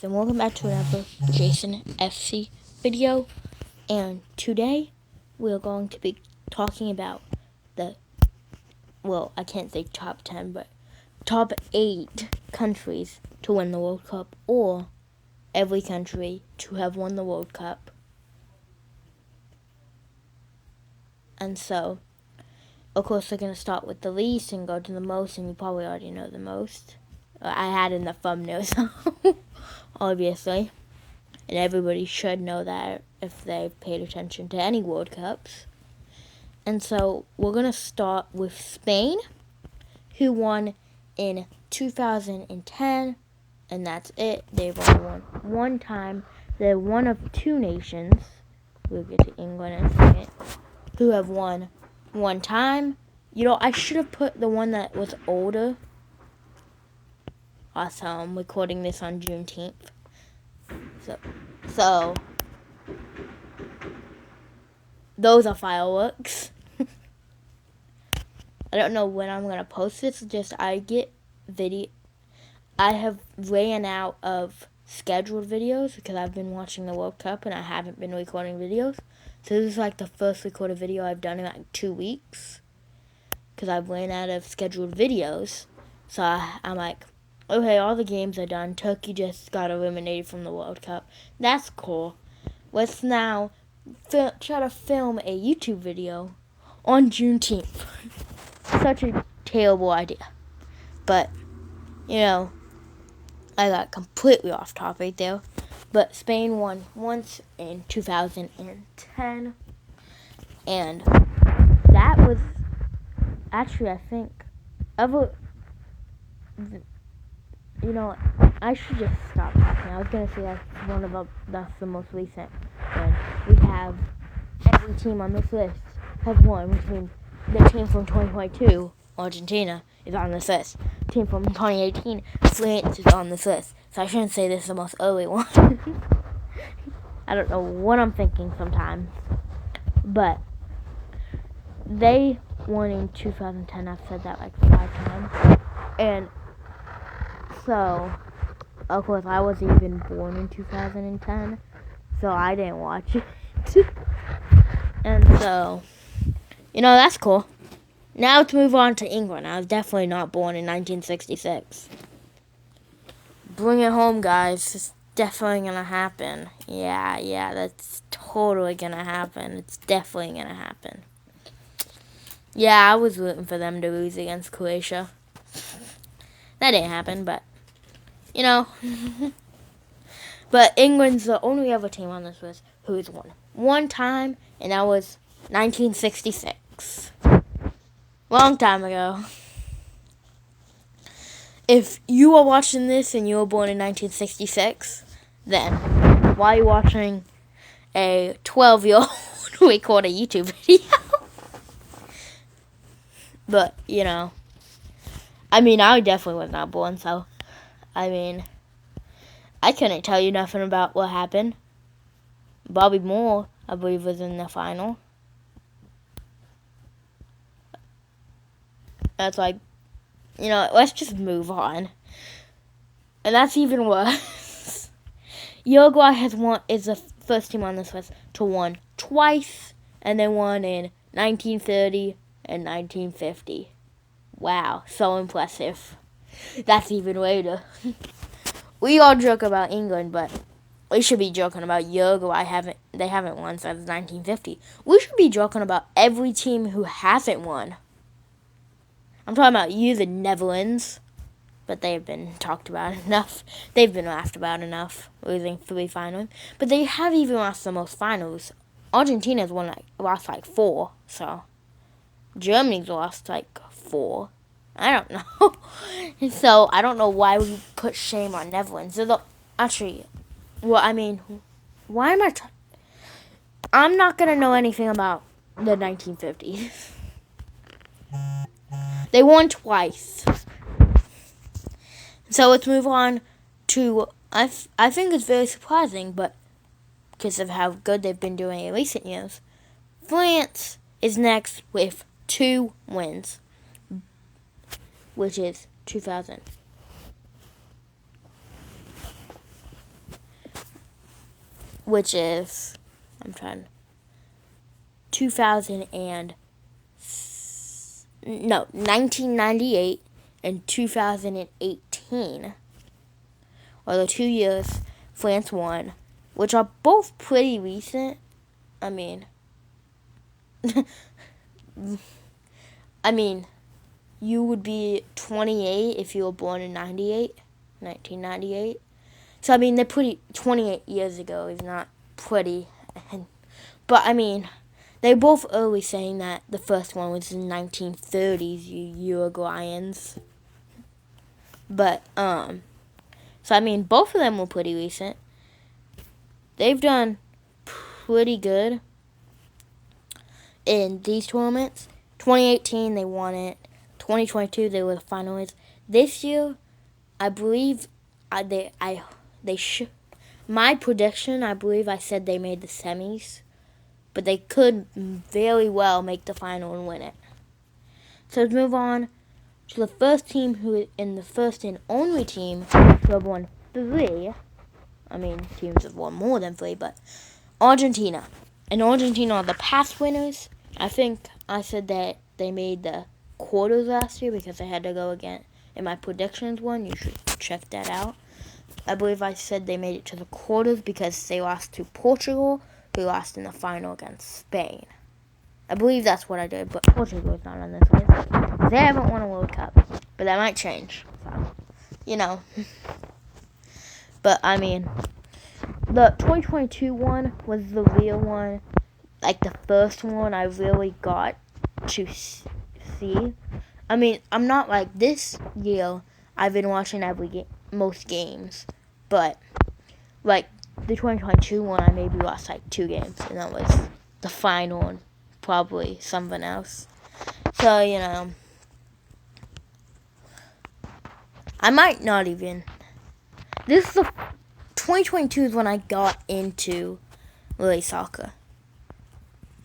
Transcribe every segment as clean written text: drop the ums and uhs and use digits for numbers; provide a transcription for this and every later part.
And welcome back to another Jason FC video. And today we're going to be talking about I can't say top 10, but top 8 countries to win the World Cup, or every country to have won the World Cup. And so, of course, we're going to start with the least and go to the most, and you probably already know the most. I had in the thumbnail, so obviously. And everybody should know that if they've paid attention to any World Cups. And so we're going to start with Spain, who won in 2010, and that's it. They've only won one time. They're one of two nations, we'll get to England in a second, who have won one time. You know, I should have put the one that was older. Also, I'm recording this on Juneteenth. So those are fireworks. I don't know when I'm going to post this. I have ran out of scheduled videos because I've been watching the World Cup and I haven't been recording videos. So this is like the first recorded video I've done in like 2 weeks because I've ran out of scheduled videos. So I'm like, okay, all the games are done. Turkey just got eliminated from the World Cup. That's cool. Let's now try to film a YouTube video on Juneteenth. Such a terrible idea. But, you know, I got completely off topic there. But Spain won once in 2010. And that was actually, I think, you know, I should just stop talking. I was going to say that's the most recent. And we have every team on this list have won, which means the team from 2022, Argentina, is on this list. The team from 2018, France, is on this list. So I shouldn't say this is the most early one. I don't know what I'm thinking sometimes. But they won in 2010. I've said that like 5 times. And so, of course, I wasn't even born in 2010, so I didn't watch it. And so, you know, that's cool. Now let's move on to England. I was definitely not born in 1966. Bring it home, guys. It's definitely going to happen. Yeah, that's totally going to happen. It's definitely going to happen. Yeah, I was rooting for them to lose against Croatia. That didn't happen, but, you know. But England's the only other team on this list who has won one time, and that was 1966. Long time ago. If you are watching this and you were born in 1966, then why are you watching a 12-year-old record a YouTube video? But, you know, I mean, I definitely was not born, so, I mean, I couldn't tell you nothing about what happened. Bobby Moore, I believe, was in the final. That's like, you know, let's just move on. And that's even worse. Uruguay is the first team on this list to win twice, and they won in 1930 and 1950. Wow, so impressive. That's even later. We all joke about England, but we should be joking about Uruguay. They haven't won since 1950. We should be joking about every team who hasn't won. I'm talking about you, the Netherlands. But they've been talked about enough. They've been laughed about enough, losing 3 finals. But they have even lost the most finals. Argentina's lost like 4, so Germany's lost like 4. I don't know. So I don't know why we put shame on Netherlands. Why am I'm not gonna know anything about the 1950s. They won twice. So let's move on to, I think it's very surprising, but because of how good they've been doing in recent years, France is next with 2 wins, which is 2000. which is, 1998 and 2018 are the 2 years France won, which are both pretty recent. I mean, you would be 28 if you were born in 1998. So, they're pretty, 28 years ago is not pretty. But, they both early saying that the first one was in 1930s, you Uruguayans. But, so, both of them were pretty recent. They've done pretty good in these tournaments. 2018, they won it. 2022, they were the finalists. This year, I believe my prediction, I believe I said they made the semis, but they could very well make the final and win it. So let's move on to the first team the first and only team who have won 3. Teams have won more than 3, but Argentina. And Argentina are the past winners. I think I said that they made the quarters last year because they had to go again. In my predictions one, you should check that out. I believe I said they made it to the quarters because they lost to Portugal, who lost in the final against Spain. I believe that's what I did, but Portugal is not on this list. They haven't won a World Cup, but that might change. So, But, the 2022 one was the real one. Like, the first one I really got to see. I'm not like this year. I've been watching most games. But, like, the 2022 one, I maybe lost, 2 games. And that was the final and probably something else. So, I might not even. This is the 2022 is when I got into really soccer.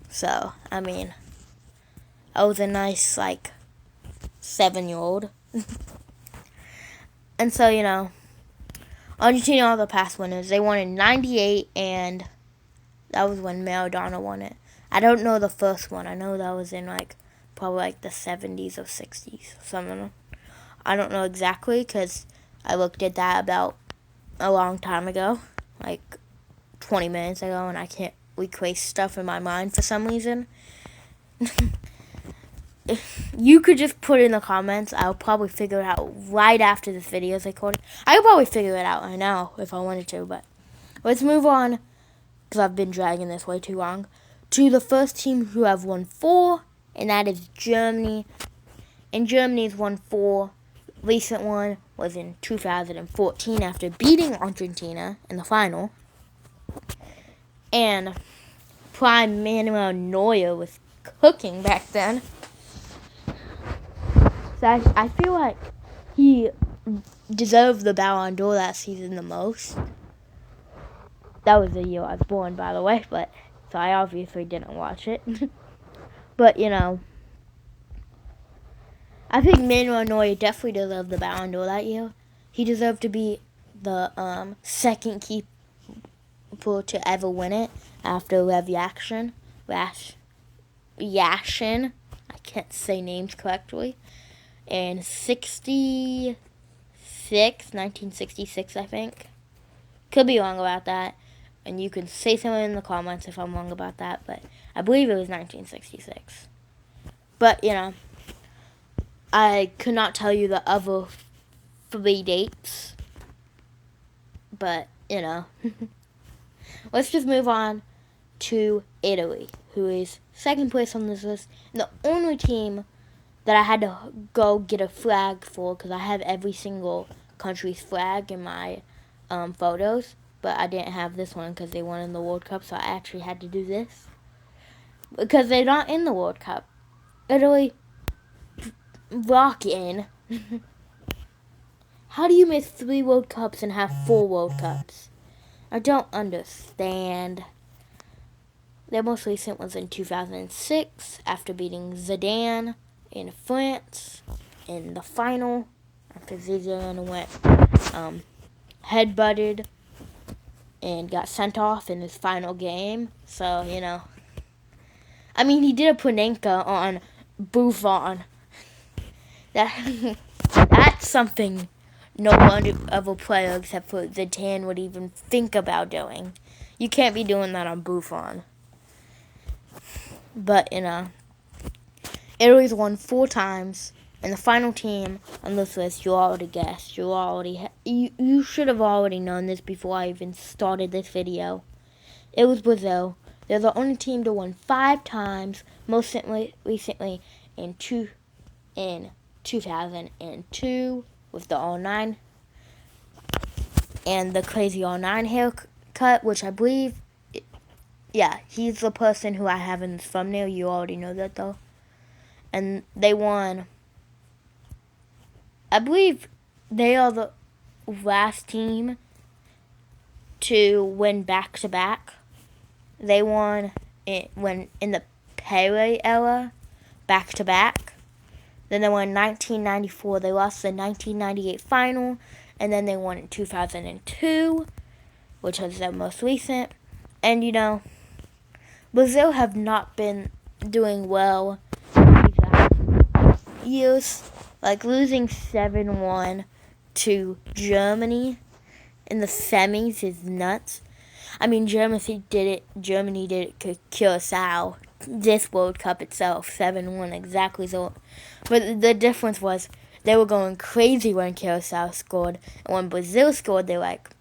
So, I was a nice, 7-year-old. And so, Argentina are the past winners. They won in 98, and that was when Maradona won it. I don't know the first one. I know that was in, probably, the 70s or 60s. Something. I don't know exactly, because I looked at that about a long time ago. 20 minutes ago, and I can't recreate stuff in my mind for some reason. You could just put it in the comments. I'll probably figure it out right after this video is recorded. I could probably figure it out right now if I wanted to, but let's move on, because I've been dragging this way too long, to the first team who have won 4, and that is Germany. And Germany's won 4. Recent one was in 2014 after beating Argentina in the final. And prime Manuel Neuer was cooking back then. So I feel like he deserved the Ballon d'Or that season the most. That was the year I was born, by the way, so I obviously didn't watch it. But, I think Manuel Neuer definitely deserved the Ballon d'Or that year. He deserved to be the second keeper to ever win it after Lev Yashin. Yashin. I can't say names correctly. In 1966, I think. Could be wrong about that. And you can say something in the comments if I'm wrong about that. But I believe it was 1966. But, I could not tell you the other 3 dates. But, let's just move on to Italy, who is second place on this list. And the only team that I had to go get a flag for, because I have every single country's flag in my photos. But I didn't have this one because they won in the World Cup, so I actually had to do this. Because they're not in the World Cup. Italy, rock in. How do you miss 3 World Cups and have 4 World Cups? I don't understand. Their most recent was in 2006 after beating Zidane in France in the final after Zidane went head-butted and got sent off in his final game. So, I mean, he did a Panenka on Buffon. That's something no one other player except for Zidane would even think about doing. You can't be doing that on Buffon. But, Italy's won 4 times, and the final team on this list, you already guessed. You should have already known this before I even started this video. It was Brazil. They're the only team to win 5 times, most recently in 2002 with the all-9 and the crazy all-9 haircut, which I believe, yeah, he's the person who I have in this thumbnail. You already know that, though. And they won. I believe they are the last team to win back-to-back. They won in the Pele era, back-to-back. Then they won in 1994. They lost the 1998 final. And then they won in 2002, which was their most recent. And, Brazil have not been doing well these years. Like losing 7-1 to Germany in the semis is nuts. I mean, Germany did it to Curacao this World Cup itself, 7-1 exactly. So, but the difference was they were going crazy when Curacao scored, and when Brazil scored, they're like,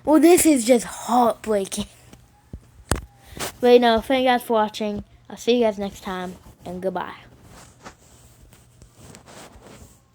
well, this is just heartbreaking. But thank you guys for watching. I'll see you guys next time, and goodbye.